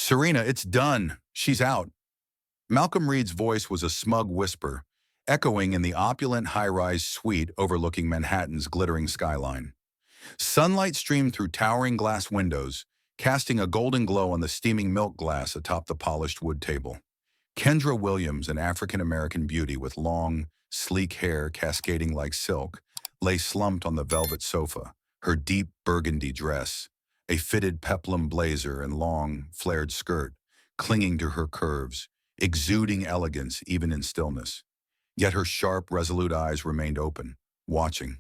Serena, it's done. She's out. Malcolm Reid's voice was a smug whisper, echoing in the opulent high-rise suite overlooking Manhattan's glittering skyline. Sunlight streamed through towering glass windows, casting a golden glow on the steaming milk glass atop the polished wood table. Kendra Williams, an African-American beauty with long, sleek hair cascading like silk, lay slumped on the velvet sofa, her deep burgundy dress, a fitted peplum blazer and long, flared skirt, clinging to her curves, exuding elegance even in stillness. Yet her sharp, resolute eyes remained open, watching.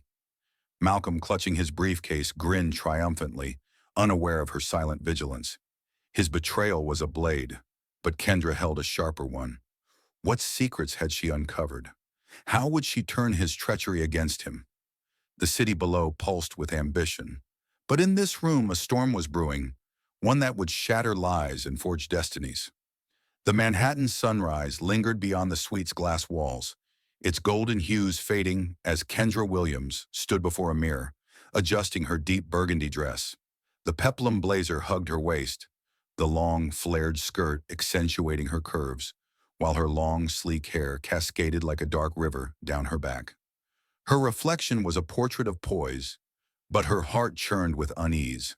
Malcolm, clutching his briefcase, grinned triumphantly, unaware of her silent vigilance. His betrayal was a blade, but Kendra held a sharper one. What secrets had she uncovered? How would she turn his treachery against him? The city below pulsed with ambition. But in this room a storm was brewing, one that would shatter lies and forge destinies. The Manhattan sunrise lingered beyond the suite's glass walls, its golden hues fading as Kendra Williams stood before a mirror, adjusting her deep burgundy dress. The peplum blazer hugged her waist, the long, flared skirt accentuating her curves, while her long, sleek hair cascaded like a dark river down her back. Her reflection was a portrait of poise, but her heart churned with unease.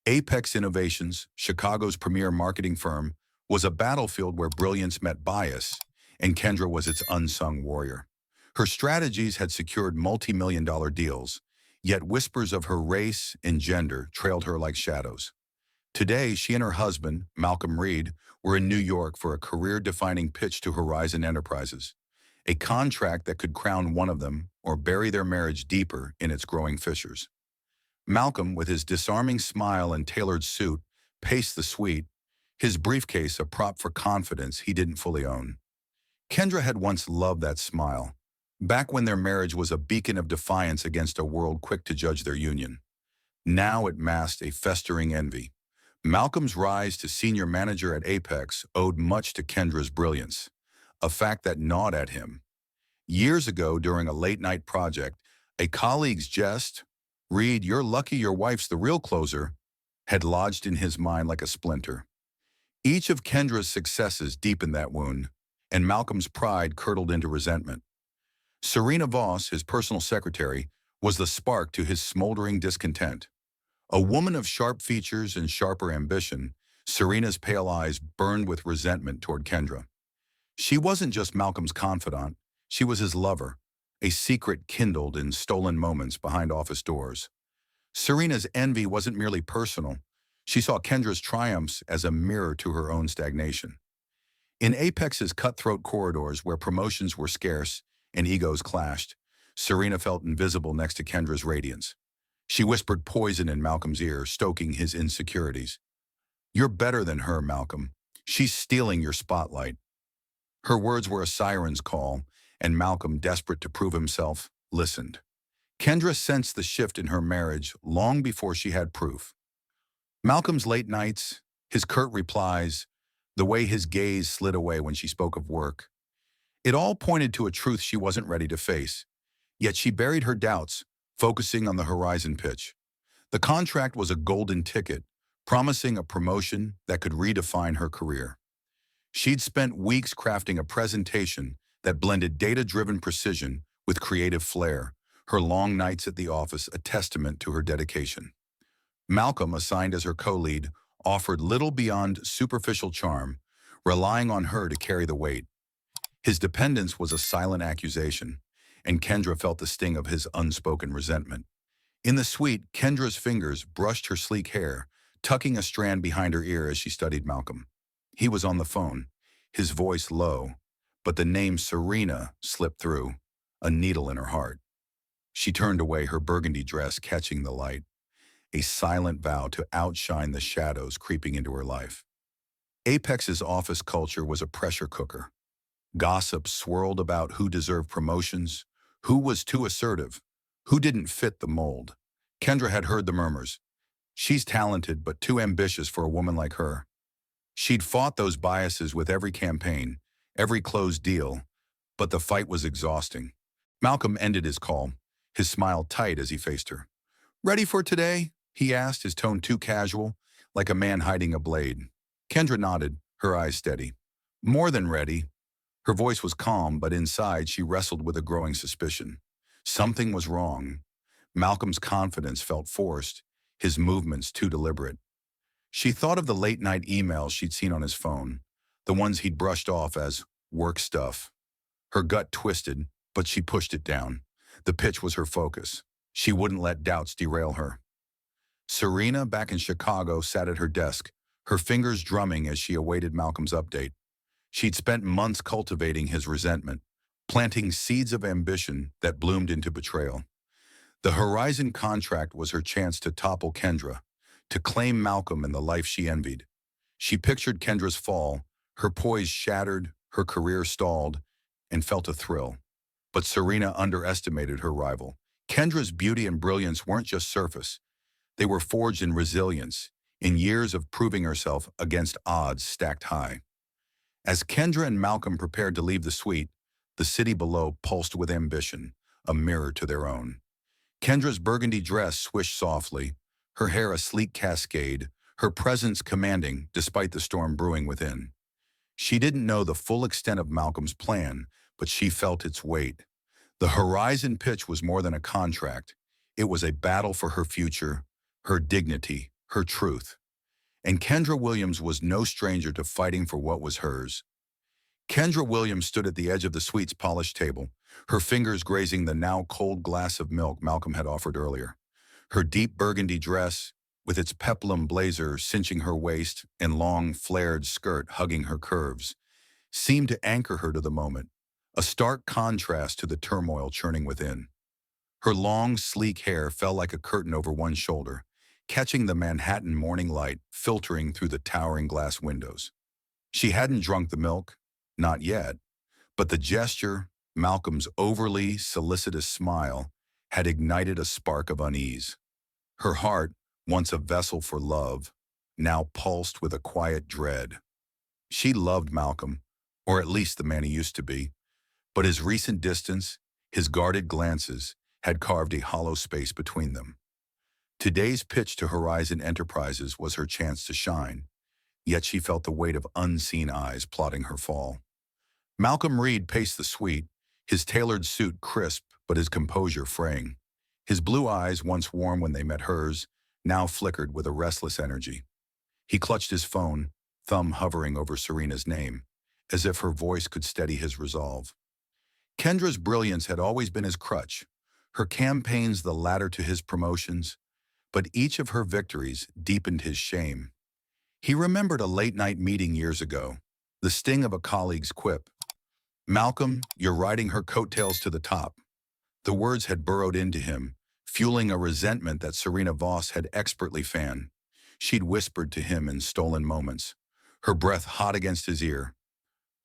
Apex Innovations, Chicago's premier marketing firm, was a battlefield where brilliance met bias, and Kendra was its unsung warrior. Her strategies had secured multi-million-dollar deals, yet whispers of her race and gender trailed her like shadows. Today, she and her husband, Malcolm Reid, were in New York for a career-defining pitch to Horizon Enterprises, a contract that could crown one of them or bury their marriage deeper in its growing fissures. Malcolm, with his disarming smile and tailored suit, paced the suite, his briefcase a prop for confidence he didn't fully own. Kendra had once loved that smile, back when their marriage was a beacon of defiance against a world quick to judge their union. Now it masked a festering envy. Malcolm's rise to senior manager at Apex owed much to Kendra's brilliance, a fact that gnawed at him. Years ago, during a late-night project, a colleague's jest, "Reid, you're lucky your wife's the real closer," had lodged in his mind like a splinter. Each of Kendra's successes deepened that wound, and Malcolm's pride curdled into resentment. Serena Voss, his personal secretary, was the spark to his smoldering discontent. A woman of sharp features and sharper ambition, Serena's pale eyes burned with resentment toward Kendra. She wasn't just Malcolm's confidant, she was his lover, a secret kindled in stolen moments behind office doors. Serena's envy wasn't merely personal. She saw Kendra's triumphs as a mirror to her own stagnation. In Apex's cutthroat corridors where promotions were scarce and egos clashed, Serena felt invisible next to Kendra's radiance. She whispered poison in Malcolm's ear, stoking his insecurities. "You're better than her, Malcolm. She's stealing your spotlight." Her words were a siren's call, and Malcolm, desperate to prove himself, listened. Kendra sensed the shift in her marriage long before she had proof. Malcolm's late nights, his curt replies, the way his gaze slid away when she spoke of work. It all pointed to a truth she wasn't ready to face. Yet she buried her doubts, focusing on the Horizon pitch. The contract was a golden ticket, promising a promotion that could redefine her career. She'd spent weeks crafting a presentation that blended data-driven precision with creative flair, her long nights at the office a testament to her dedication. Malcolm, assigned as her co-lead, offered little beyond superficial charm, relying on her to carry the weight. His dependence was a silent accusation, and Kendra felt the sting of his unspoken resentment. In the suite, Kendra's fingers brushed her sleek hair, tucking a strand behind her ear as she studied Malcolm. He was on the phone, his voice low, but the name Serena slipped through, a needle in her heart. She turned away, her burgundy dress catching the light, a silent vow to outshine the shadows creeping into her life. Apex's office culture was a pressure cooker. Gossip swirled about who deserved promotions, who was too assertive, who didn't fit the mold. Kendra had heard the murmurs. "She's talented, but too ambitious for a woman like her." She'd fought those biases with every campaign, every closed deal, but the fight was exhausting. Malcolm ended his call, his smile tight as he faced her. "Ready for today?" he asked, his tone too casual, like a man hiding a blade. Kendra nodded, her eyes steady. More than ready. Her voice was calm, but inside she wrestled with a growing suspicion. Something was wrong. Malcolm's confidence felt forced, his movements too deliberate. She thought of the late-night emails she'd seen on his phone, the ones he'd brushed off as work stuff. Her gut twisted, but she pushed it down. The pitch was her focus. She wouldn't let doubts derail her. Serena, back in Chicago, sat at her desk, her fingers drumming as she awaited Malcolm's update. She'd spent months cultivating his resentment, planting seeds of ambition that bloomed into betrayal. The Horizon contract was her chance to topple Kendra, to claim Malcolm and the life she envied. She pictured Kendra's fall, her poise shattered, her career stalled, and felt a thrill. But Serena underestimated her rival. Kendra's beauty and brilliance weren't just surface. They were forged in resilience, in years of proving herself against odds stacked high. As Kendra and Malcolm prepared to leave the suite, the city below pulsed with ambition, a mirror to their own. Kendra's burgundy dress swished softly, her hair a sleek cascade, her presence commanding despite the storm brewing within. She didn't know the full extent of Malcolm's plan, but she felt its weight. The Horizon pitch was more than a contract. It was a battle for her future, her dignity, her truth. And Kendra Williams was no stranger to fighting for what was hers. Kendra Williams stood at the edge of the suite's polished table, her fingers grazing the now cold glass of milk Malcolm had offered earlier. Her deep burgundy dress, with its peplum blazer cinching her waist and long, flared skirt hugging her curves, seemed to anchor her to the moment, a stark contrast to the turmoil churning within. Her long, sleek hair fell like a curtain over one shoulder, catching the Manhattan morning light filtering through the towering glass windows. She hadn't drunk the milk, not yet, but the gesture, Malcolm's overly solicitous smile, had ignited a spark of unease. Her heart, once a vessel for love, now pulsed with a quiet dread. She loved Malcolm, or at least the man he used to be, but his recent distance, his guarded glances, had carved a hollow space between them. Today's pitch to Horizon Enterprises was her chance to shine, yet she felt the weight of unseen eyes plotting her fall. Malcolm Reid paced the suite, his tailored suit crisp but his composure fraying. His blue eyes, once warm when they met hers, now flickered with a restless energy. He clutched his phone, thumb hovering over Serena's name, as if her voice could steady his resolve. Kendra's brilliance had always been his crutch, her campaigns the ladder to his promotions, but each of her victories deepened his shame. He remembered a late-night meeting years ago, the sting of a colleague's quip. "Malcolm, you're riding her coattails to the top." The words had burrowed into him, fueling a resentment that Serena Voss had expertly fanned. She'd whispered to him in stolen moments, her breath hot against his ear.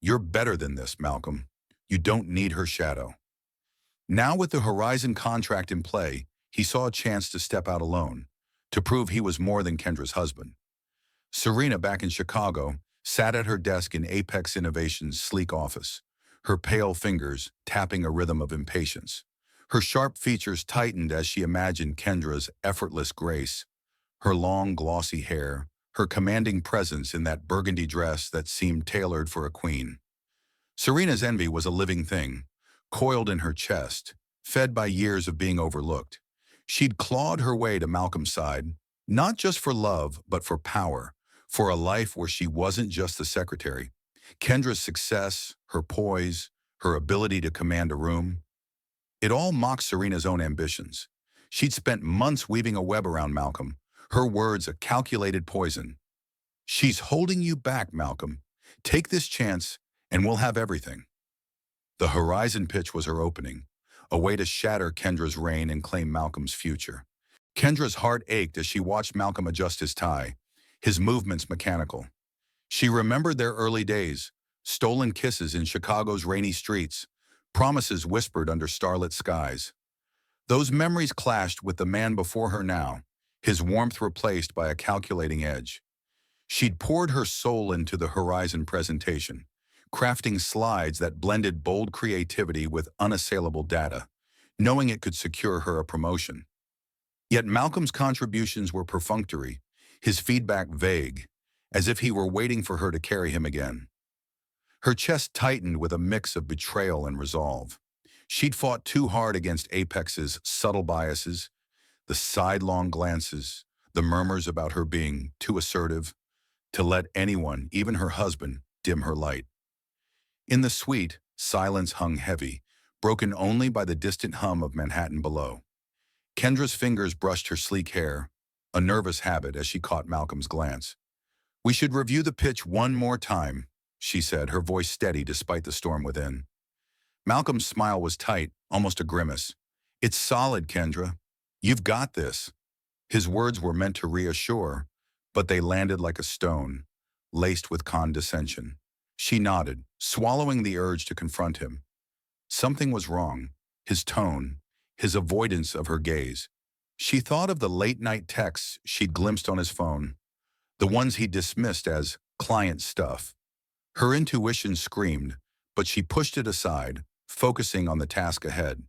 "You're better than this, Malcolm. You don't need her shadow." Now with the Horizon contract in play, he saw a chance to step out alone, to prove he was more than Kendra's husband. Serena, back in Chicago, sat at her desk in Apex Innovation's sleek office, her pale fingers tapping a rhythm of impatience. Her sharp features tightened as she imagined Kendra's effortless grace, her long, glossy hair, her commanding presence in that burgundy dress that seemed tailored for a queen. Serena's envy was a living thing, coiled in her chest, fed by years of being overlooked. She'd clawed her way to Malcolm's side, not just for love, but for power, for a life where she wasn't just the secretary. Kendra's success, her poise, her ability to command a room, it all mocked Serena's own ambitions. She'd spent months weaving a web around Malcolm, her words a calculated poison. "She's holding you back, Malcolm. Take this chance, and we'll have everything." The Horizon pitch was her opening, a way to shatter Kendra's reign and claim Malcolm's future. Kendra's heart ached as she watched Malcolm adjust his tie, his movements mechanical. She remembered their early days, stolen kisses in Chicago's rainy streets, promises whispered under starlit skies. Those memories clashed with the man before her now, his warmth replaced by a calculating edge. She'd poured her soul into the Horizon presentation, crafting slides that blended bold creativity with unassailable data, knowing it could secure her a promotion. Yet Malcolm's contributions were perfunctory, his feedback vague, as if he were waiting for her to carry him again. Her chest tightened with a mix of betrayal and resolve. She'd fought too hard against Apex's subtle biases, the sidelong glances, the murmurs about her being too assertive, to let anyone, even her husband, dim her light. In the suite, silence hung heavy, broken only by the distant hum of Manhattan below. Kendra's fingers brushed her sleek hair, a nervous habit as she caught Malcolm's glance. "We should review the pitch one more time," she said, her voice steady despite the storm within. Malcolm's smile was tight, almost a grimace. "It's solid, Kendra. You've got this." His words were meant to reassure, but they landed like a stone, laced with condescension. She nodded, swallowing the urge to confront him. Something was wrong. His tone, his avoidance of her gaze. She thought of the late-night texts she'd glimpsed on his phone, the ones he dismissed as client stuff. Her intuition screamed, but she pushed it aside, focusing on the task ahead.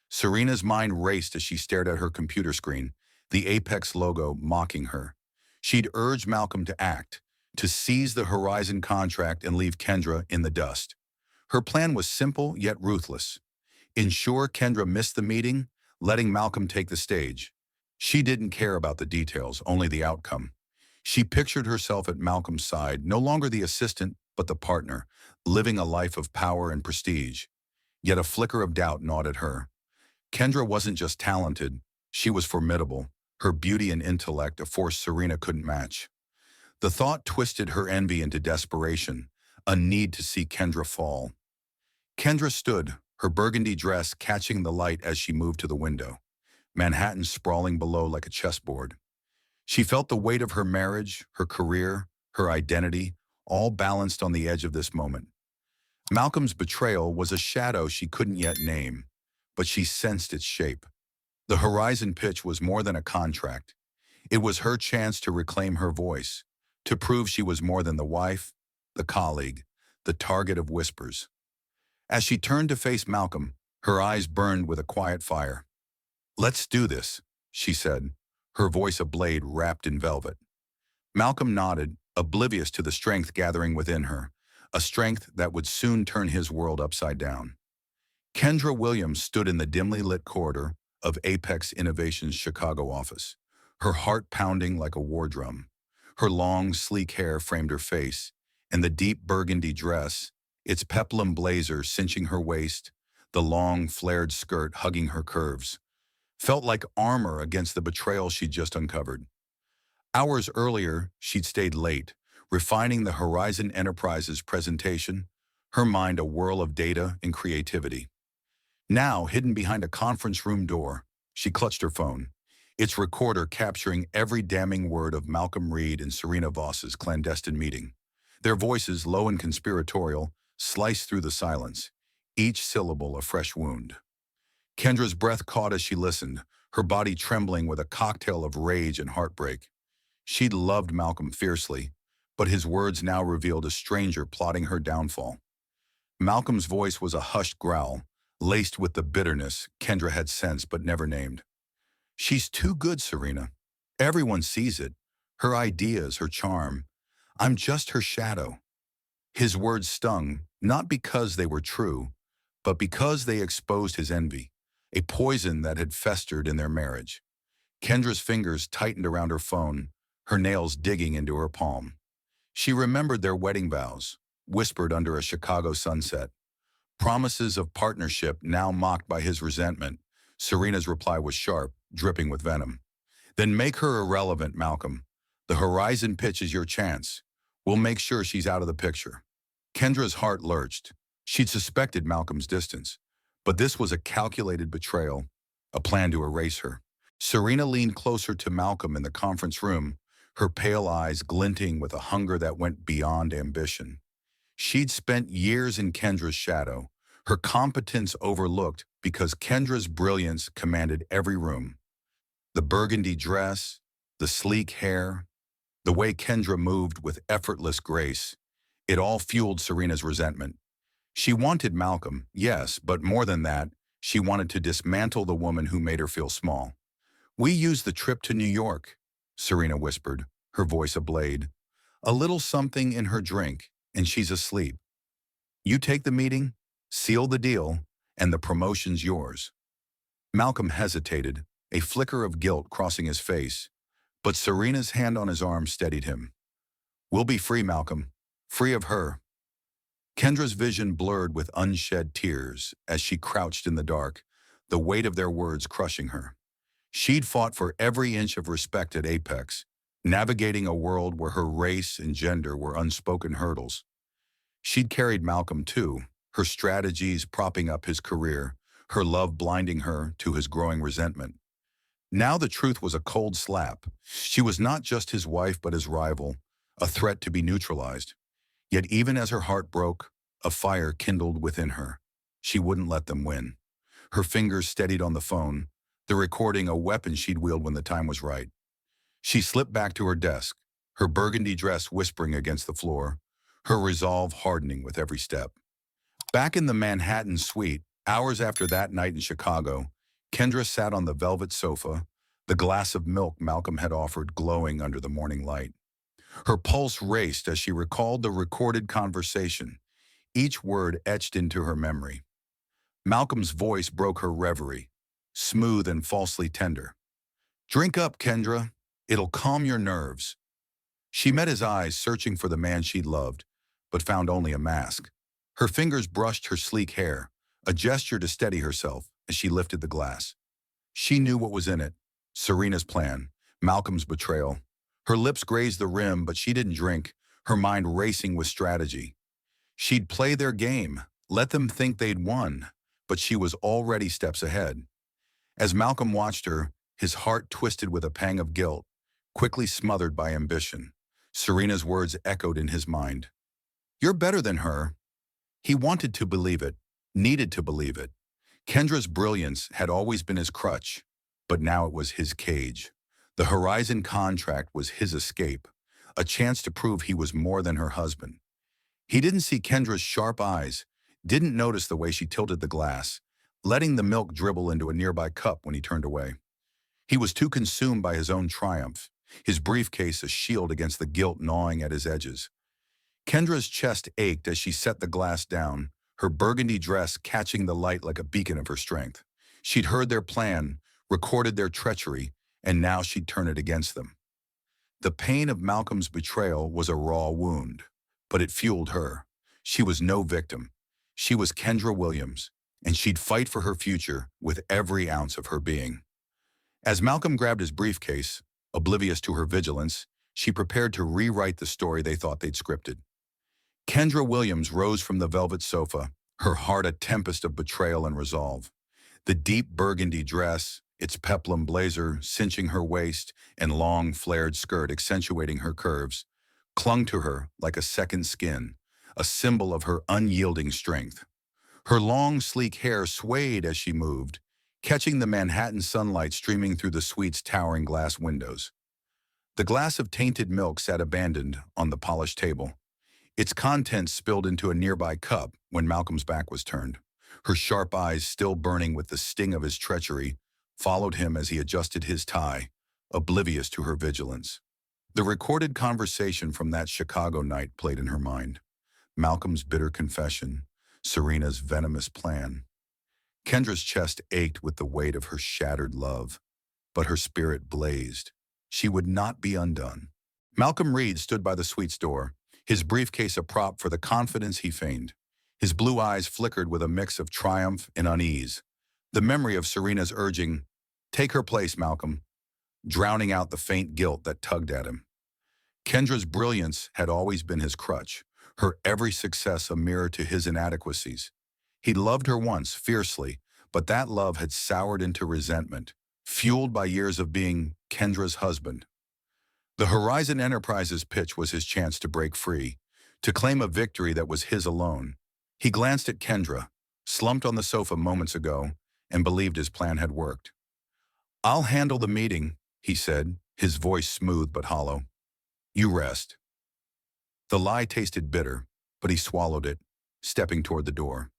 Serena's mind raced as she stared at her computer screen, the Apex logo mocking her. She'd urged Malcolm to act, to seize the Horizon contract and leave Kendra in the dust. Her plan was simple yet ruthless. Ensure Kendra missed the meeting, letting Malcolm take the stage. She didn't care about the details, only the outcome. She pictured herself at Malcolm's side, no longer the assistant, but the partner, living a life of power and prestige. Yet a flicker of doubt gnawed at her. Kendra wasn't just talented, she was formidable, her beauty and intellect a force Serena couldn't match. The thought twisted her envy into desperation, a need to see Kendra fall. Kendra stood, her burgundy dress catching the light as she moved to the window, Manhattan sprawling below like a chessboard. She felt the weight of her marriage, her career, her identity, all balanced on the edge of this moment. Malcolm's betrayal was a shadow she couldn't yet name, but she sensed its shape. The Horizon pitch was more than a contract. It was her chance to reclaim her voice, to prove she was more than the wife, the colleague, the target of whispers. As she turned to face Malcolm, her eyes burned with a quiet fire. "Let's do this," she said, her voice a blade wrapped in velvet. Malcolm nodded, oblivious to the strength gathering within her, a strength that would soon turn his world upside down. Kendra Williams stood in the dimly lit corridor of Apex Innovation's Chicago office, her heart pounding like a war drum. Her long, sleek hair framed her face, and the deep burgundy dress, its peplum blazer cinching her waist, the long, flared skirt hugging her curves, felt like armor against the betrayal she'd just uncovered. Hours earlier, she'd stayed late, refining the Horizon Enterprises presentation, her mind a whirl of data and creativity. Now, hidden behind a conference room door, she clutched her phone, its recorder capturing every damning word of Malcolm Reid and Serena Voss's clandestine meeting. Their voices, low and conspiratorial, sliced through the silence, each syllable a fresh wound. Kendra's breath caught as she listened, her body trembling with a cocktail of rage and heartbreak. She'd loved Malcolm fiercely, but his words now revealed a stranger plotting her downfall. Malcolm's voice was a hushed growl, laced with the bitterness Kendra had sensed but never named. "She's too good, Serena. Everyone sees it. Her ideas, her charm. I'm just her shadow." His words stung, not because they were true, but because they exposed his envy, a poison that had festered in their marriage. Kendra's fingers tightened around her phone, her nails digging into her palm. She remembered their wedding vows, whispered under a Chicago sunset. Promises of partnership now mocked by his resentment. Serena's reply was sharp, dripping with venom. "Then make her irrelevant, Malcolm. The Horizon pitch is your chance. We'll make sure she's out of the picture." Kendra's heart lurched. She'd suspected Malcolm's distance, but this was a calculated betrayal, a plan to erase her. Serena leaned closer to Malcolm in the conference room, her pale eyes glinting with a hunger that went beyond ambition. She'd spent years in Kendra's shadow, her competence overlooked because Kendra's brilliance commanded every room. The burgundy dress, the sleek hair, the way Kendra moved with effortless grace, it all fueled Serena's resentment. She wanted Malcolm, yes, but more than that, she wanted to dismantle the woman who made her feel small. "We used the trip to New York," Serena whispered, her voice a blade. A little something in her drink, and she's asleep. You take the meeting, seal the deal, and the promotion's yours. Malcolm hesitated, a flicker of guilt crossing his face, but Serena's hand on his arm steadied him. We'll be free, Malcolm. Free of her. Kendra's vision blurred with unshed tears as she crouched in the dark, the weight of their words crushing her. She'd fought for every inch of respect at Apex, navigating a world where her race and gender were unspoken hurdles. She'd carried Malcolm too, her strategies propping up his career, her love blinding her to his growing resentment. Now the truth was a cold slap. She was not just his wife but his rival, a threat to be neutralized. Yet even as her heart broke, a fire kindled within her. She wouldn't let them win. Her fingers steadied on the phone, the recording a weapon she'd wield when the time was right. She slipped back to her desk, her burgundy dress whispering against the floor, her resolve hardening with every step. Back in the Manhattan suite, hours after that night in Chicago, Kendra sat on the velvet sofa, the glass of milk Malcolm had offered glowing under the morning light. Her pulse raced as she recalled the recorded conversation, each word etched into her memory. Malcolm's voice broke her reverie, smooth and falsely tender. Drink up, Kendra. It'll calm your nerves. She met his eyes, searching for the man she'd loved, but found only a mask. Her fingers brushed her sleek hair, a gesture to steady herself as she lifted the glass. She knew what was in it: Serena's plan, Malcolm's betrayal. Her lips grazed the rim, but she didn't drink, her mind racing with strategy. She'd play their game, let them think they'd won, but she was already steps ahead. As Malcolm watched her, his heart twisted with a pang of guilt, quickly smothered by ambition. Serena's words echoed in his mind. You're better than her. He wanted to believe it, needed to believe it. Kendra's brilliance had always been his crutch, but now it was his cage. The Horizon contract was his escape, a chance to prove he was more than her husband. He didn't see Kendra's sharp eyes, didn't notice the way she tilted the glass, letting the milk dribble into a nearby cup when he turned away. He was too consumed by his own triumph, his briefcase a shield against the guilt gnawing at his edges. Kendra's chest ached as she set the glass down, her burgundy dress catching the light like a beacon of her strength. She'd heard their plan, recorded their treachery, and now she'd turn it against them. The pain of Malcolm's betrayal was a raw wound, but it fueled her. She was no victim. She was Kendra Williams, and she'd fight for her future with every ounce of her being. As Malcolm grabbed his briefcase, oblivious to her vigilance, she prepared to rewrite the story they thought they'd scripted. Kendra Williams rose from the velvet sofa, her heart a tempest of betrayal and resolve. The deep burgundy dress, its peplum blazer cinching her waist and long flared skirt accentuating her curves, clung to her like a second skin, a symbol of her unyielding strength. Her long, sleek hair swayed as she moved, catching the Manhattan sunlight streaming through the suite's towering glass windows. The glass of tainted milk sat abandoned on the polished table. Its contents spilled into a nearby cup when Malcolm's back was turned. Her sharp eyes, still burning with the sting of his treachery, followed him as he adjusted his tie, oblivious to her vigilance. The recorded conversation from that Chicago night played in her mind. Malcolm's bitter confession, Serena's venomous plan. Kendra's chest ached with the weight of her shattered love, but her spirit blazed. She would not be undone. Malcolm Reid stood by the suite's door, his briefcase a prop for the confidence he feigned. His blue eyes flickered with a mix of triumph and unease, the memory of Serena's urging, "Take her place, Malcolm," drowning out the faint guilt that tugged at him. Kendra's brilliance had always been his crutch, her every success a mirror to his inadequacies. He'd loved her once, fiercely, but that love had soured into resentment, fueled by years of being Kendra's husband. The Horizon Enterprises pitch was his chance to break free, to claim a victory that was his alone. He glanced at Kendra, slumped on the sofa moments ago, and believed his plan had worked. "I'll handle the meeting," he said, his voice smooth but hollow. "You rest." The lie tasted bitter, but he swallowed it, stepping toward the door.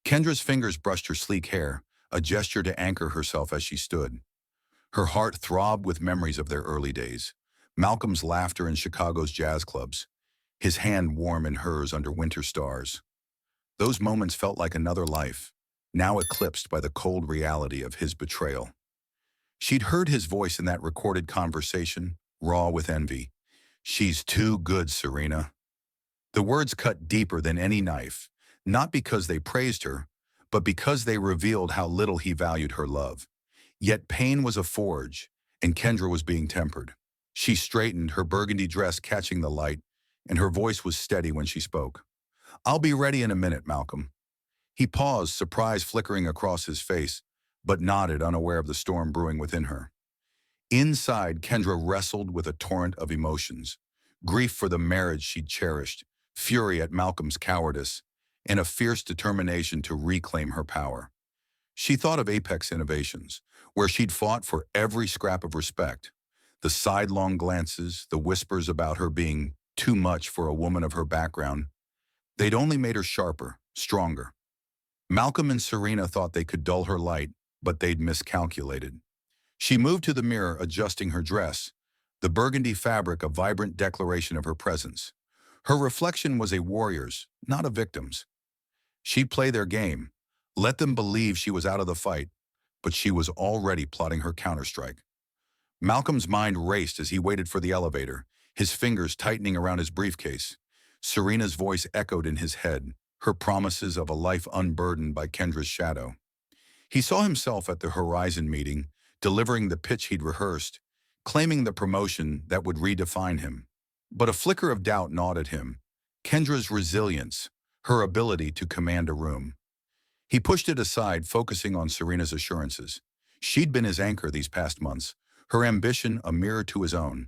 Kendra's fingers brushed her sleek hair, a gesture to anchor herself as she stood. Her heart throbbed with memories of their early days. Malcolm's laughter in Chicago's jazz clubs, his hand warm in hers under winter stars. Those moments felt like another life, now eclipsed by the cold reality of his betrayal. She'd heard his voice in that recorded conversation, raw with envy. "She's too good, Serena." The words cut deeper than any knife, not because they praised her, but because they revealed how little he valued her love. Yet pain was a forge, and Kendra was being tempered. She straightened, her burgundy dress catching the light, and her voice was steady when she spoke. "I'll be ready in a minute, Malcolm." He paused, surprise flickering across his face, but nodded, unaware of the storm brewing within her. Inside, Kendra wrestled with a torrent of emotions. Grief for the marriage she'd cherished, fury at Malcolm's cowardice, and a fierce determination to reclaim her power. She thought of Apex Innovations, where she'd fought for every scrap of respect. The sidelong glances, the whispers about her being too much for a woman of her background, they'd only made her sharper, stronger. Malcolm and Serena thought they could dull her light, but they'd miscalculated. She moved to the mirror, adjusting her dress, the burgundy fabric a vibrant declaration of her presence. Her reflection was a warrior's, not a victim's. She'd play their game, let them believe she was out of the fight, but she was already plotting her counterstrike. Malcolm's mind raced as he waited for the elevator, his fingers tightening around his briefcase. Serena's voice echoed in his head, her promises of a life unburdened by Kendra's shadow. He saw himself at the Horizon meeting, delivering the pitch he'd rehearsed, claiming the promotion that would redefine him. But a flicker of doubt gnawed at him. Kendra's resilience, her ability to command a room. He pushed it aside, focusing on Serena's assurances. She'd been his anchor these past months, her ambition a mirror to his own.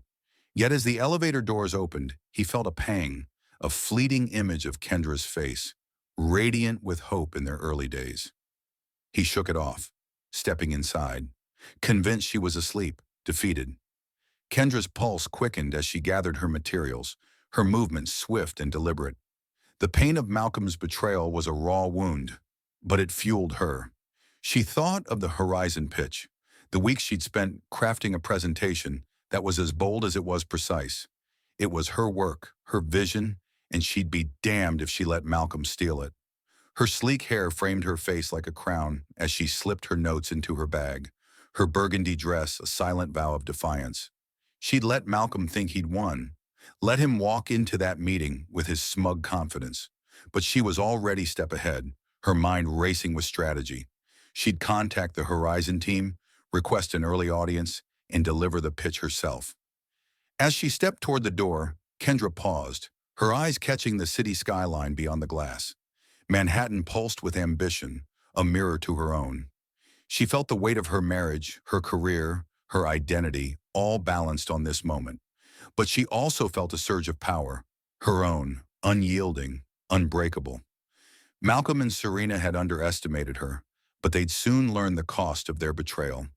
Yet as the elevator doors opened, he felt a pang, a fleeting image of Kendra's face, radiant with hope in their early days. He shook it off, stepping inside, convinced she was asleep, defeated. Kendra's pulse quickened as she gathered her materials, her movements swift and deliberate. The pain of Malcolm's betrayal was a raw wound, but it fueled her. She thought of the Horizon pitch, the weeks she'd spent crafting a presentation that was as bold as it was precise. It was her work, her vision, and she'd be damned if she let Malcolm steal it. Her sleek hair framed her face like a crown as she slipped her notes into her bag, her burgundy dress a silent vow of defiance. She'd let Malcolm think he'd won, let him walk into that meeting with his smug confidence. But she was already a step ahead, her mind racing with strategy. She'd contact the Horizon team, request an early audience, and deliver the pitch herself. As she stepped toward the door, Kendra paused, her eyes catching the city skyline beyond the glass. Manhattan pulsed with ambition, a mirror to her own. She felt the weight of her marriage, her career, her identity, all balanced on this moment. But she also felt a surge of power, her own, unyielding, unbreakable. Malcolm and Serena had underestimated her, but they'd soon learn the cost of their betrayal.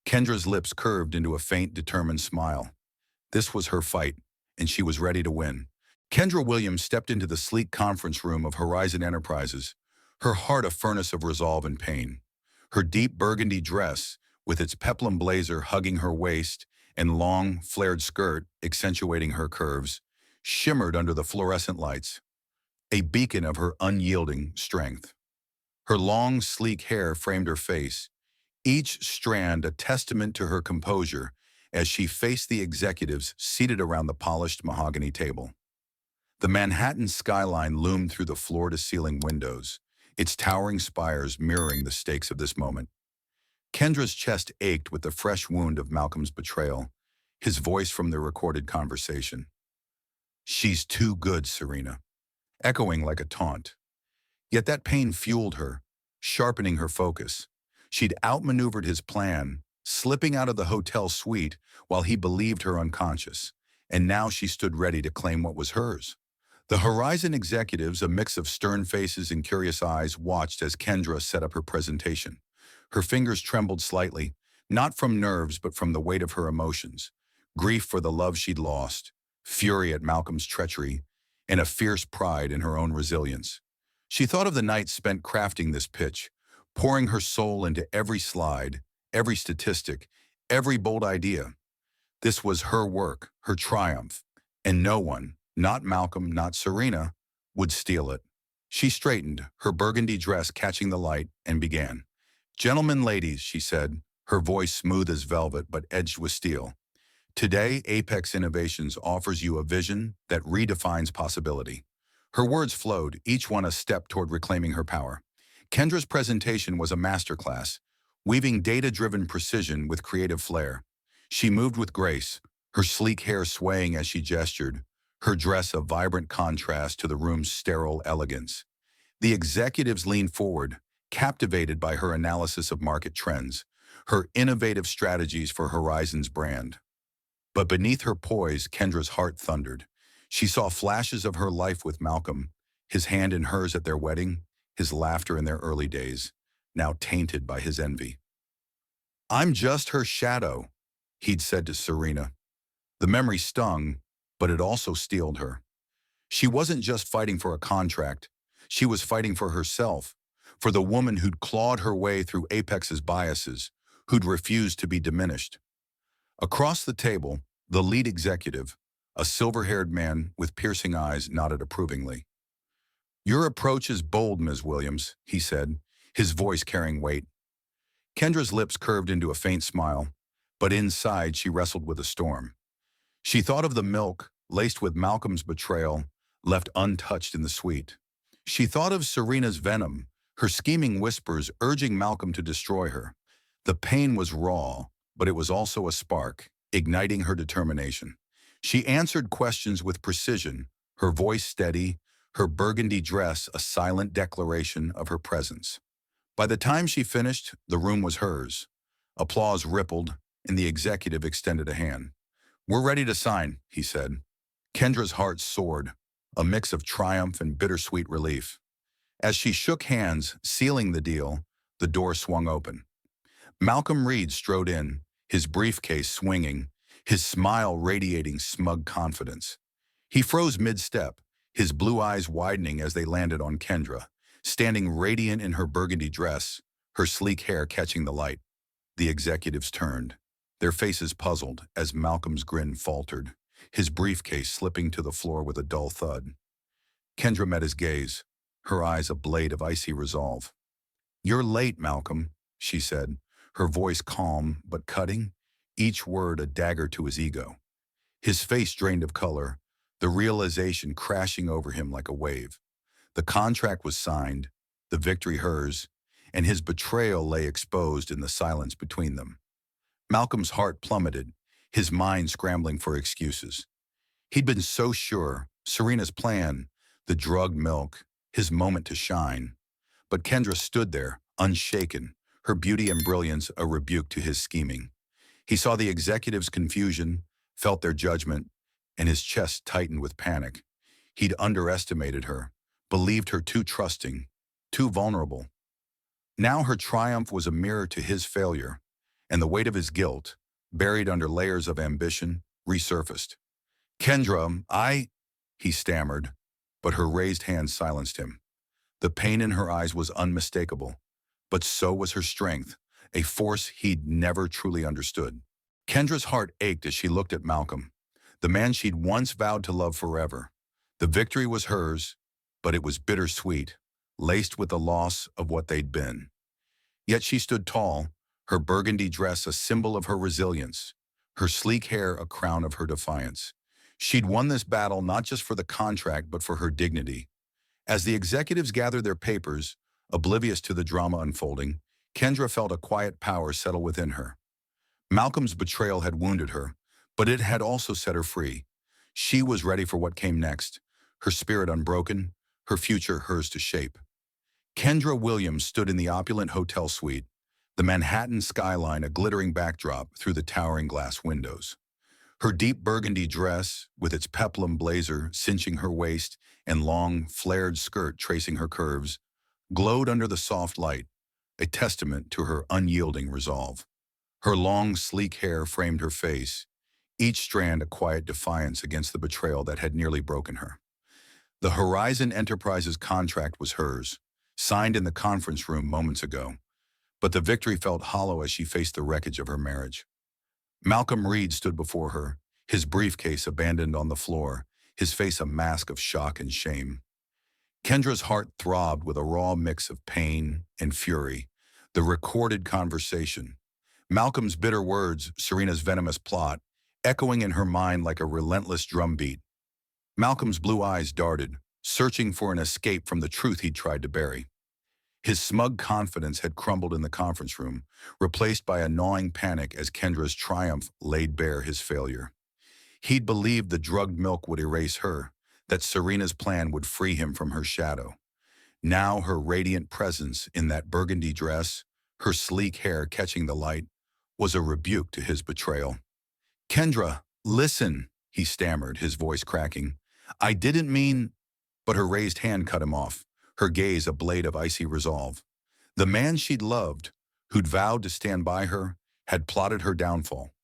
Kendra's lips curved into a faint, determined smile. This was her fight, and she was ready to win. Kendra Williams stepped into the sleek conference room of Horizon Enterprises, her heart a furnace of resolve and pain. Her deep burgundy dress, with its peplum blazer hugging her waist and long, flared skirt accentuating her curves, shimmered under the fluorescent lights, a beacon of her unyielding strength. Her long, sleek hair framed her face, each strand a testament to her composure as she faced the executives seated around the polished mahogany table. The Manhattan skyline loomed through the floor-to-ceiling windows, its towering spires mirroring the stakes of this moment. Kendra's chest ached with the fresh wound of Malcolm's betrayal, his voice from the recorded conversation. "She's too good, Serena," echoing like a taunt. Yet that pain fueled her, sharpening her focus. She'd outmaneuvered his plan, slipping out of the hotel suite while he believed her unconscious, and now she stood ready to claim what was hers. The Horizon executives, a mix of stern faces and curious eyes, watched as Kendra set up her presentation. Her fingers trembled slightly, not from nerves but from the weight of her emotions. Grief for the love she'd lost, fury at Malcolm's treachery, and a fierce pride in her own resilience. She thought of the nights spent crafting this pitch, pouring her soul into every slide, every statistic, every bold idea. This was her work, her triumph, and no one, not Malcolm, not Serena, would steal it. She straightened, her burgundy dress catching the light, and began. "Gentlemen, ladies," she said, her voice smooth as velvet but edged with steel. "Today, Apex Innovations offers you a vision that redefines possibility." Her words flowed, each one a step toward reclaiming her power. Kendra's presentation was a masterclass, weaving data-driven precision with creative flair. She moved with grace, her sleek hair swaying as she gestured, her dress a vibrant contrast to the room's sterile elegance. The executives leaned forward, captivated by her analysis of market trends, her innovative strategies for Horizon's brand. But beneath her poise, Kendra's heart thundered. She saw flashes of her life with Malcolm, his hand in hers at their wedding, his laughter in their early days, now tainted by his envy. "I'm just her shadow," he'd said to Serena. The memory stung, but it also steeled her. She wasn't just fighting for a contract. She was fighting for herself, for the woman who'd clawed her way through Apex's biases, who'd refused to be diminished. Across the table, the lead executive, a silver-haired man with piercing eyes, nodded approvingly. "Your approach is bold, Ms. Williams," he said, his voice carrying weight. Kendra's lips curved into a faint smile, but inside she wrestled with a storm. She thought of the milk, laced with Malcolm's betrayal, left untouched in the suite. She thought of Serena's venom, her scheming whispers urging Malcolm to destroy her. The pain was raw, but it was also a spark, igniting her determination. She answered questions with precision, her voice steady, her burgundy dress a silent declaration of her presence. By the time she finished, the room was hers. Applause rippled, and the executive extended a hand. "We're ready to sign," he said. Kendra's heart soared, a mix of triumph and bittersweet relief. As she shook hands, sealing the deal, the door swung open. Malcolm Reid strode in, his briefcase swinging, his smile radiating smug confidence. He froze mid-step, his blue eyes widening as they landed on Kendra, standing radiant in her burgundy dress, her sleek hair catching the light. The executives turned, their faces puzzled as Malcolm's grin faltered, his briefcase slipping to the floor with a dull thud. Kendra met his gaze, her eyes a blade of icy resolve. "You're late, Malcolm," she said, her voice calm but cutting, each word a dagger to his ego. His face drained of color, the realization crashing over him like a wave. The contract was signed, the victory hers, and his betrayal lay exposed in the silence between them. Malcolm's heart plummeted, his mind scrambling for excuses. He'd been so sure, Serena's plan, the drugged milk, his moment to shine. But Kendra stood there, unshaken, her beauty and brilliance a rebuke to his scheming. He saw the executive's confusion, felt their judgment, and his chest tightened with panic. He'd underestimated her, believed her too trusting, too vulnerable. Now her triumph was a mirror to his failure, and the weight of his guilt, buried under layers of ambition, resurfaced. "Kendra, he stammered, but her raised hand silenced him. The pain in her eyes was unmistakable, but so was her strength, a force he'd never truly understood. Kendra's heart ached as she looked at Malcolm, the man she'd once vowed to love forever. The victory was hers, but it was bittersweet, laced with the loss of what they'd been. Yet she stood tall, her burgundy dress a symbol of her resilience, her sleek hair a crown of her defiance. She'd won this battle not just for the contract, but for her dignity. As the executives gathered their papers, oblivious to the drama unfolding, Kendra felt a quiet power settle within her. Malcolm's betrayal had wounded her, but it had also set her free. She was ready for what came next, her spirit unbroken, her future hers to shape. Kendra Williams stood in the opulent hotel suite, the Manhattan skyline a glittering backdrop through the towering glass windows. Her deep burgundy dress, with its peplum blazer cinching her waist and long, flared skirt tracing her curves, glowed under the soft light, a testament to her unyielding resolve. Her long, sleek hair framed her face, each strand a quiet defiance against the betrayal that had nearly broken her. The Horizon Enterprises contract was hers, signed in the conference room moments ago, but the victory felt hollow as she faced the wreckage of her marriage. Malcolm Reid stood before her, his briefcase abandoned on the floor, his face a mask of shock and shame. Kendra's heart throbbed with a raw mix of pain and fury. The recorded conversation. Malcolm's bitter words, Serena's venomous plot, echoing in her mind like a relentless drumbeat. Malcolm's blue eyes darted, searching for an escape from the truth he'd tried to bury. His smug confidence had crumbled in the conference room, replaced by a gnawing panic as Kendra's triumph laid bare his failure. He'd believed the drugged milk would erase her, that Serena's plan would free him from her shadow. Now her radiant presence in that burgundy dress, her sleek hair catching the light, was a rebuke to his betrayal. "Kendra, listen," he stammered, his voice cracking. "I didn't mean—" But her raised hand cut him off, her gaze a blade of icy resolve. The man she'd loved, who'd vowed to stand by her, had plotted her downfall.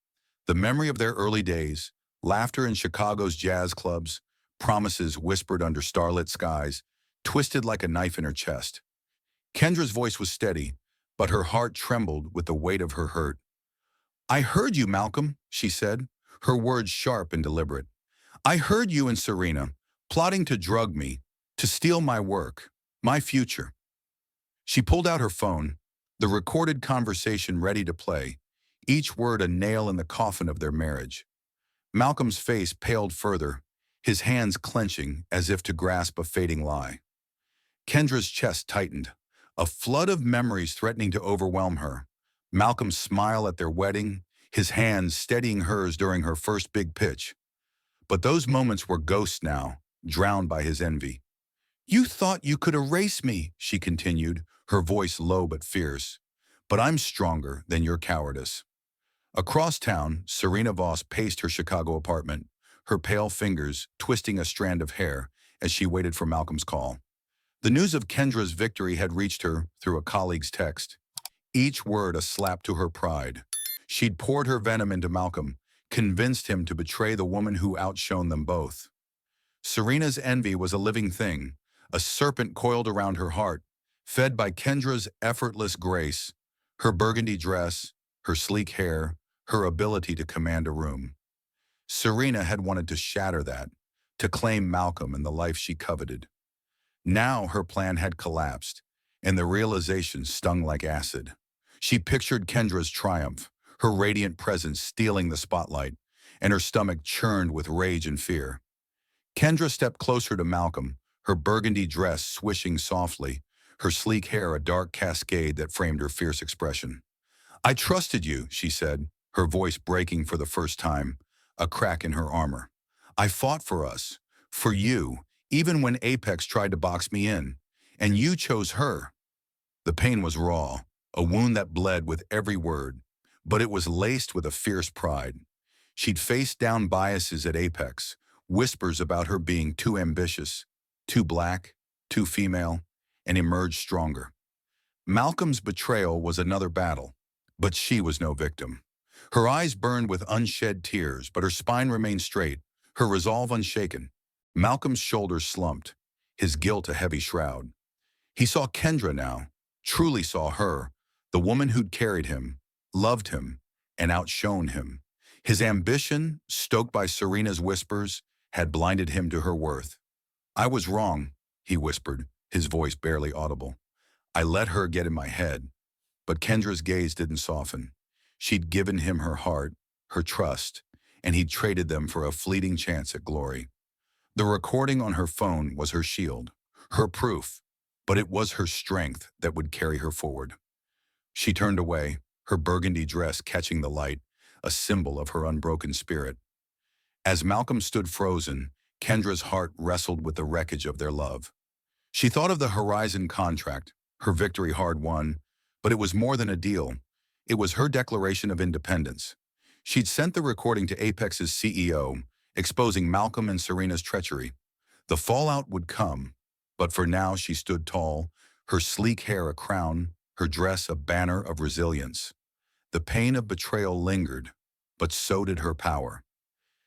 The memory of their early days, laughter in Chicago's jazz clubs, promises whispered under starlit skies, twisted like a knife in her chest. Kendra's voice was steady, but her heart trembled with the weight of her hurt. "I heard you, Malcolm," she said, her words sharp and deliberate. "I heard you and Serena, plotting to drug me, to steal my work, my future." She pulled out her phone, the recorded conversation ready to play, each word a nail in the coffin of their marriage. Malcolm's face paled further, his hands clenching as if to grasp a fading lie. Kendra's chest tightened, a flood of memories threatening to overwhelm her. Malcolm's smile at their wedding, his hands steadying hers during her first big pitch. But those moments were ghosts now, drowned by his envy. "You thought you could erase me," she continued, her voice low but fierce. "But I'm stronger than your cowardice." Across town, Serena Voss paced her Chicago apartment, her pale fingers twisting a strand of hair as she waited for Malcolm's call. The news of Kendra's victory had reached her through a colleague's text, each word a slap to her pride. She'd poured her venom into Malcolm, convinced him to betray the woman who outshone them both. Serena's envy was a living thing, a serpent coiled around her heart, fed by Kendra's effortless grace, her burgundy dress, her sleek hair, her ability to command a room. Serena had wanted to shatter that, to claim Malcolm and the life she coveted. Now her plan had collapsed, and the realization stung like acid. She pictured Kendra's triumph, her radiant presence stealing the spotlight, and her stomach churned with rage and fear. Kendra stepped closer to Malcolm, her burgundy dress swishing softly, her sleek hair a dark cascade that framed her fierce expression. "I trusted you," she said, her voice breaking for the first time, a crack in her armor. "I fought for us, for you, even when Apex tried to box me in, and you chose her." The pain was raw, a wound that bled with every word, but it was laced with a fierce pride. She'd faced down biases at Apex, whispers about her being too ambitious, too black, too female, and emerged stronger. Malcolm's betrayal was another battle, but she was no victim. Her eyes burned with unshed tears, but her spine remained straight, her resolve unshaken. Malcolm's shoulders slumped, his guilt a heavy shroud. He saw Kendra now, truly saw her, the woman who'd carried him, loved him, and outshone him. His ambition, stoked by Serena's whispers, had blinded him to her worth. "I was wrong," he whispered, his voice barely audible. "I let her get in my head." But Kendra's gaze didn't soften. She'd given him her heart, her trust, and he'd traded them for a fleeting chance at glory. The recording on her phone was her shield, her proof, but it was her strength that would carry her forward. She turned away, her burgundy dress catching the light, a symbol of her unbroken spirit. As Malcolm stood frozen, Kendra's heart wrestled with the wreckage of their love. She thought of the Horizon contract, her victory hard won, but it was more than a deal. It was her declaration of independence. She'd sent the recording to Apex's CEO, exposing Malcolm and Serena's treachery. The fallout would come, but for now she stood tall, her sleek hair a crown, her dress a banner of resilience. The pain of betrayal lingered, but so did her power.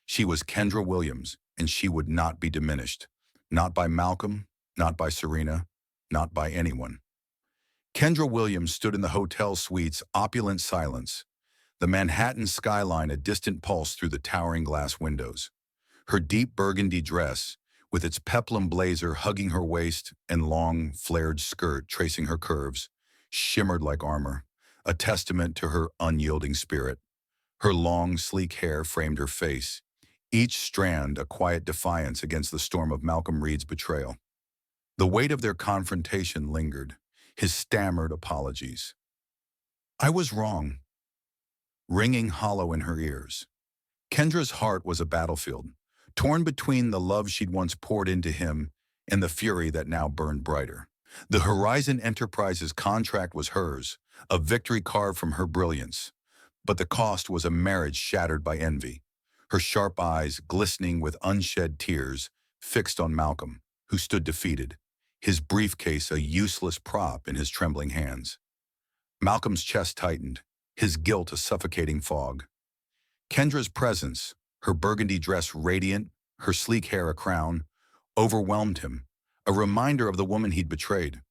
She was Kendra Williams, and she would not be diminished. Not by Malcolm, not by Serena, not by anyone. Kendra Williams stood in the hotel suite's opulent silence. the Manhattan skyline a distant pulse through the towering glass windows. Her deep burgundy dress, with its peplum blazer hugging her waist and long, flared skirt tracing her curves, shimmered like armor, a testament to her unyielding spirit. Her long, sleek hair framed her face, each strand a quiet defiance against the storm of Malcolm Reid's betrayal. The weight of their confrontation lingered, his stammered apologies. "I was wrong," ringing hollow in her ears. Kendra's heart was a battlefield, torn between the love she'd once poured into him and the fury that now burned brighter. The Horizon Enterprises contract was hers, a victory carved from her brilliance. But the cost was a marriage shattered by envy, her sharp eyes glistening with unshed tears fixed on Malcolm, who stood defeated, his briefcase a useless prop in his trembling hands. Malcolm's chest tightened, his guilt a suffocating fog. Kendra's presence, her burgundy dress radiant, her sleek hair a crown, overwhelmed him, a reminder of the woman he'd betrayed.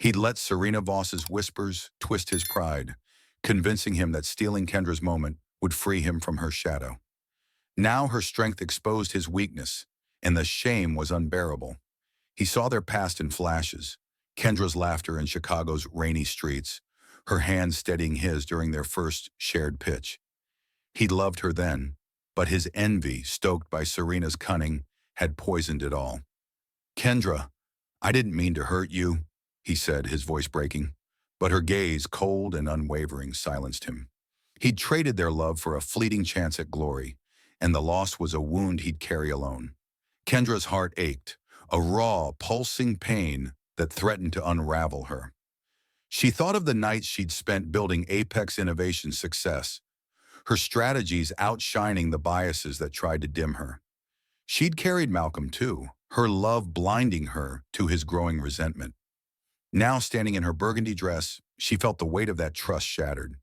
He'd let Serena Voss's whispers twist his pride, convincing him that stealing Kendra's moment would free him from her shadow. Now her strength exposed his weakness, and the shame was unbearable. He saw their past in flashes, Kendra's laughter in Chicago's rainy streets, her hand steadying his during their first shared pitch. He'd loved her then, but his envy, stoked by Serena's cunning, had poisoned it all. "Kendra, I didn't mean to hurt you," he said, his voice breaking. But her gaze, cold and unwavering, silenced him. He'd traded their love for a fleeting chance at glory, and the loss was a wound he'd carry alone. Kendra's heart ached, a raw, pulsing pain that threatened to unravel her. She thought of the nights she'd spent building Apex Innovation's success, her strategies outshining the biases that tried to dim her. She'd carried Malcolm too, her love blinding her to his growing resentment. Now, standing in her burgundy dress, she felt the weight of that trust shattered.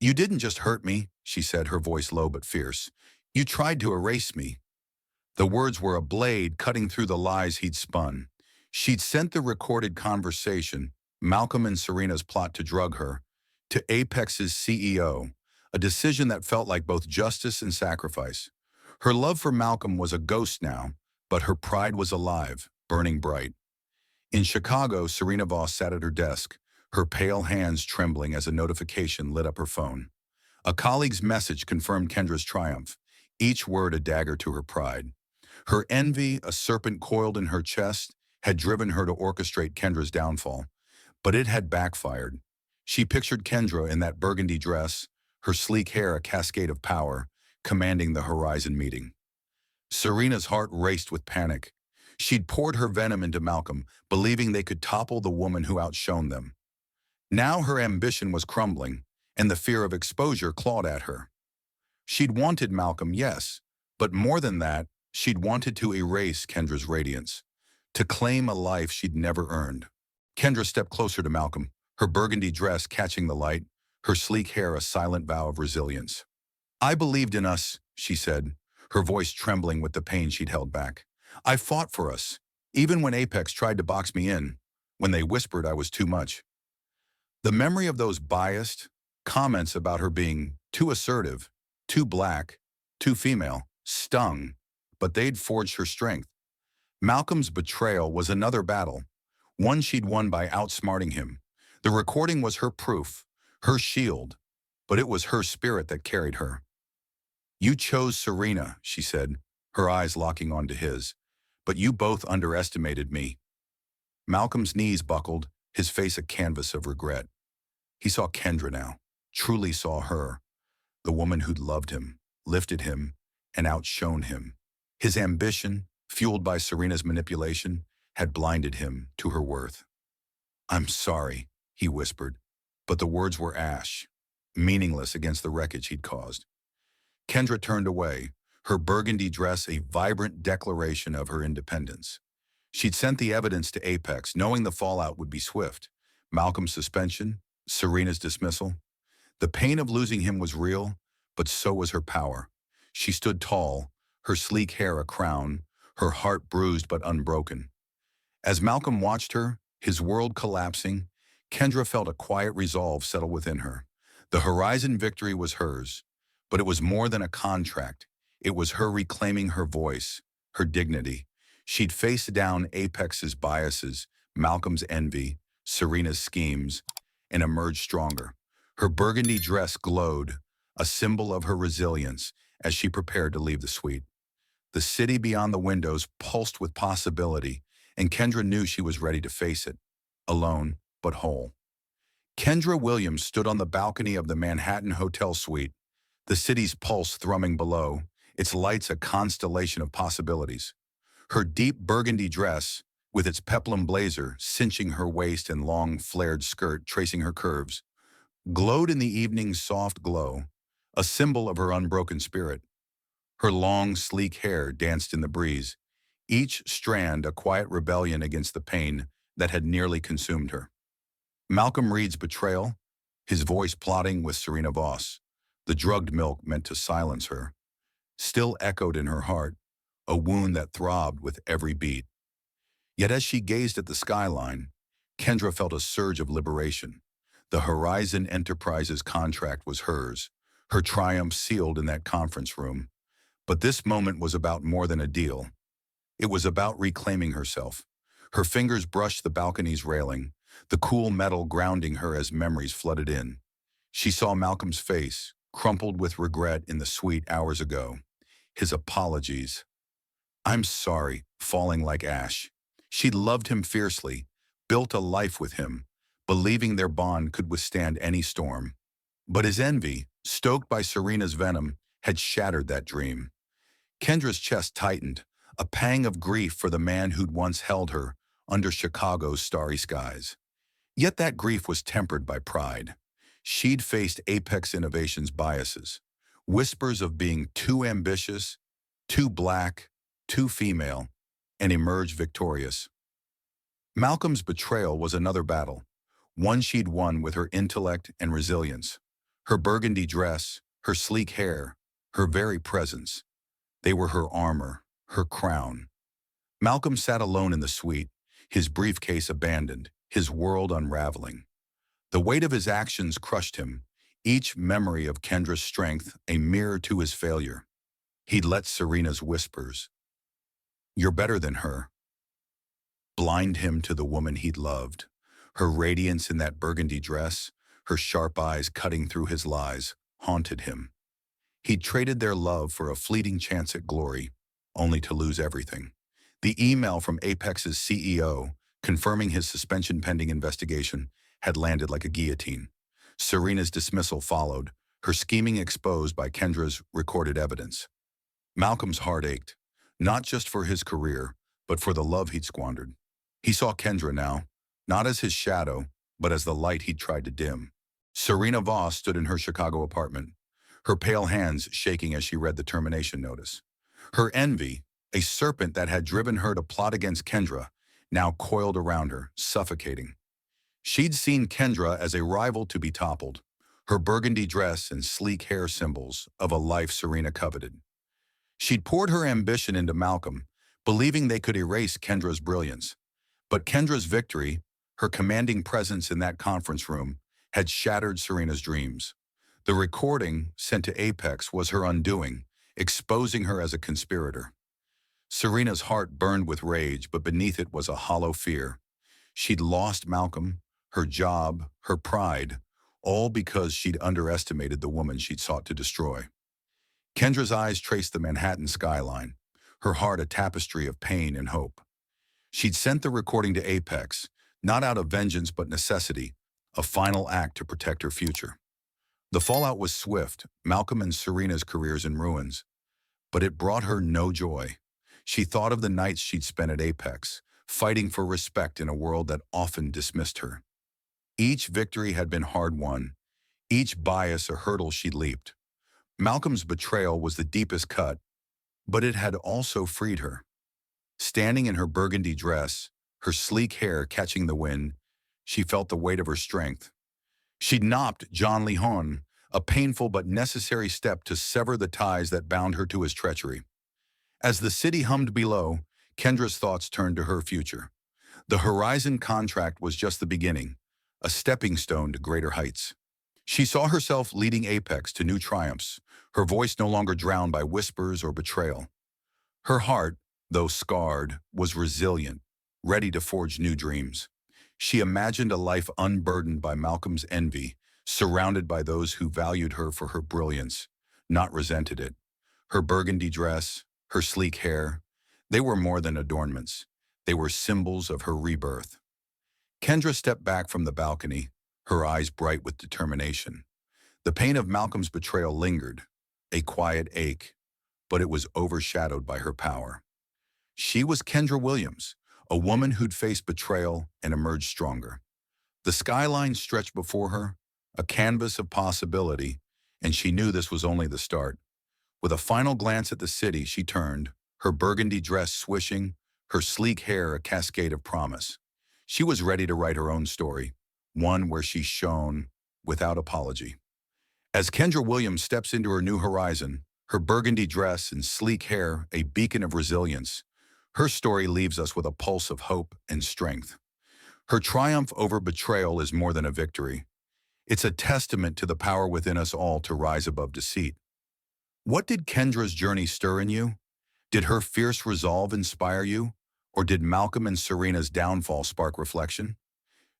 "You didn't just hurt me," she said, her voice low but fierce. "You tried to erase me." The words were a blade cutting through the lies he'd spun. She'd sent the recorded conversation, Malcolm and Serena's plot to drug her, to Apex's CEO, a decision that felt like both justice and sacrifice. Her love for Malcolm was a ghost now, but her pride was alive, burning bright. In Chicago, Serena Voss sat at her desk, her pale hands trembling as a notification lit up her phone. A colleague's message confirmed Kendra's triumph, each word a dagger to her pride. Her envy, a serpent coiled in her chest, had driven her to orchestrate Kendra's downfall, but it had backfired. She pictured Kendra in that burgundy dress, her sleek hair a cascade of power, commanding the Horizon meeting. Serena's heart raced with panic. She'd poured her venom into Malcolm, believing they could topple the woman who outshone them. Now her ambition was crumbling, and the fear of exposure clawed at her. She'd wanted Malcolm, yes, but more than that, she'd wanted to erase Kendra's radiance, to claim a life she'd never earned. Kendra stepped closer to Malcolm, her burgundy dress catching the light, her sleek hair a silent vow of resilience. "I believed in us," she said, her voice trembling with the pain she'd held back. "I fought for us, even when Apex tried to box me in, when they whispered I was too much." The memory of those biased comments about her being too assertive, too black, too female, stung, but they'd forged her strength. Malcolm's betrayal was another battle, one she'd won by outsmarting him. The recording was her proof, her shield, but it was her spirit that carried her. "You chose Serena," she said, her eyes locking onto his, "but you both underestimated me." Malcolm's knees buckled, his face a canvas of regret. He saw Kendra now, truly saw her, the woman who'd loved him, lifted him, and outshone him. His ambition, fueled by Serena's manipulation, had blinded him to her worth. "I'm sorry," he whispered, but the words were ash, meaningless against the wreckage he'd caused. Kendra turned away, her burgundy dress a vibrant declaration of her independence. She'd sent the evidence to Apex, knowing the fallout would be swift. Malcolm's suspension, Serena's dismissal. The pain of losing him was real, but so was her power. She stood tall, her sleek hair a crown, her heart bruised but unbroken. As Malcolm watched her, his world collapsing, Kendra felt a quiet resolve settle within her. The Horizon victory was hers, but it was more than a contract. It was her reclaiming her voice, her dignity. She'd faced down Apex's biases, Malcolm's envy, Serena's schemes, and emerged stronger. Her burgundy dress glowed, a symbol of her resilience, as she prepared to leave the suite. The city beyond the windows pulsed with possibility, and Kendra knew she was ready to face it, alone but whole. Kendra Williams stood on the balcony of the Manhattan Hotel suite, the city's pulse thrumming below, its lights a constellation of possibilities. Her deep burgundy dress, with its peplum blazer cinching her waist and long, flared skirt tracing her curves, glowed in the evening's soft glow, a symbol of her unbroken spirit. Her long, sleek hair danced in the breeze, each strand a quiet rebellion against the pain that had nearly consumed her. Malcolm Reid's betrayal, his voice plotting with Serena Voss, the drugged milk meant to silence her, still echoed in her heart, a wound that throbbed with every beat. Yet as she gazed at the skyline, Kendra felt a surge of liberation. The Horizon Enterprises contract was hers, her triumph sealed in that conference room. But this moment was about more than a deal. It was about reclaiming herself. Her fingers brushed the balcony's railing, the cool metal grounding her as memories flooded in. She saw Malcolm's face, crumpled with regret in the suite hours ago. His apologies. "I'm sorry," falling like ash. She'd loved him fiercely, built a life with him, believing their bond could withstand any storm. But his envy, stoked by Serena's venom, had shattered that dream. Kendra's chest tightened, a pang of grief for the man who'd once held her under Chicago's starry skies. Yet that grief was tempered by pride. She'd faced Apex Innovation's biases, whispers of being too ambitious, too black, too female, and emerged victorious. Malcolm's betrayal was another battle, one she'd won with her intellect and resilience. Her burgundy dress, her sleek hair, her very presence. They were her armor, her crown. Malcolm sat alone in the suite, his briefcase abandoned, his world unraveling. The weight of his actions crushed him, each memory of Kendra's strength a mirror to his failure. He'd let Serena's whispers, "You're better than her," blind him to the woman he'd loved. Her radiance in that burgundy dress, her sharp eyes cutting through his lies, haunted him. He'd traded their love for a fleeting chance at glory, only to lose everything. The email from Apex's CEO, confirming his suspension pending investigation, had landed like a guillotine. Serena's dismissal followed, her scheming exposed by Kendra's recorded evidence. Malcolm's heart ached, not just for his career, but for the love he'd squandered. He saw Kendra now, not as his shadow, but as the light he'd tried to dim. Serena Voss stood in her Chicago apartment, her pale hands shaking as she read the termination notice. Her envy, a serpent that had driven her to plot against Kendra, now coiled around her, suffocating. She'd seen Kendra as a rival to be toppled, her burgundy dress and sleek hair symbols of a life Serena coveted. She'd poured her ambition into Malcolm, believing they could erase Kendra's brilliance. But Kendra's victory, her commanding presence in that conference room, had shattered Serena's dreams. The recording, sent to Apex, was her undoing, exposing her as a conspirator. Serena's heart burned with rage, but beneath it was a hollow fear. She'd lost Malcolm, her job, her pride, all because she'd underestimated the woman she'd sought to destroy. Kendra's eyes traced the Manhattan skyline, her heart a tapestry of pain and hope. She'd sent the recording to Apex, not out of vengeance but necessity, a final act to protect her future. The fallout was swift, Malcolm and Serena's careers in ruins, but it brought her no joy. She thought of the nights she'd spent at Apex, fighting for respect in a world that often dismissed her. Each victory had been hard-won, each bias a hurdle she'd leaped. Malcolm's betrayal was the deepest cut, but it had also freed her. Standing in her burgundy dress, her sleek hair catching the wind, she felt the weight of her strength. She'd knocked John Lehon, a painful but necessary step to sever the ties that bound her to his treachery. As the city hummed below, Kendra's thoughts turned to her future. The Horizon contract was just the beginning, a stepping stone to greater heights. She saw herself leading Apex to new triumphs, her voice no longer drowned by whispers or betrayal. Her heart, though scarred, was resilient, ready to forge new dreams. She imagined a life unburdened by Malcolm's envy, surrounded by those who valued her for her brilliance, not resented it. Her burgundy dress, her sleek hair, they were more than adornments. They were symbols of her rebirth. Kendra stepped back from the balcony, her eyes bright with determination. The pain of Malcolm's betrayal lingered, a quiet ache, but it was overshadowed by her power. She was Kendra Williams, a woman who'd faced betrayal and emerged stronger. The skyline stretched before her, a canvas of possibility, and she knew this was only the start. With a final glance at the city, she turned, her burgundy dress swishing, her sleek hair a cascade of promise. She was ready to write her own story, one where she shone without apology. As Kendra Williams steps into her new horizon, her burgundy dress and sleek hair a beacon of resilience, her story leaves us with a pulse of hope and strength. Her triumph over betrayal is more than a victory. It's a testament to the power within us all to rise above deceit. What did Kendra's journey stir in you? Did her fierce resolve inspire you? Or did Malcolm and Serena's downfall spark reflection?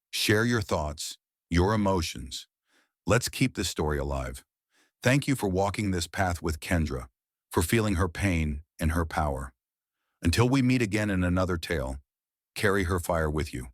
Share your thoughts, your emotions. Let's keep this story alive. Thank you for walking this path with Kendra, for feeling her pain and her power. Until we meet again in another tale, carry her fire with you.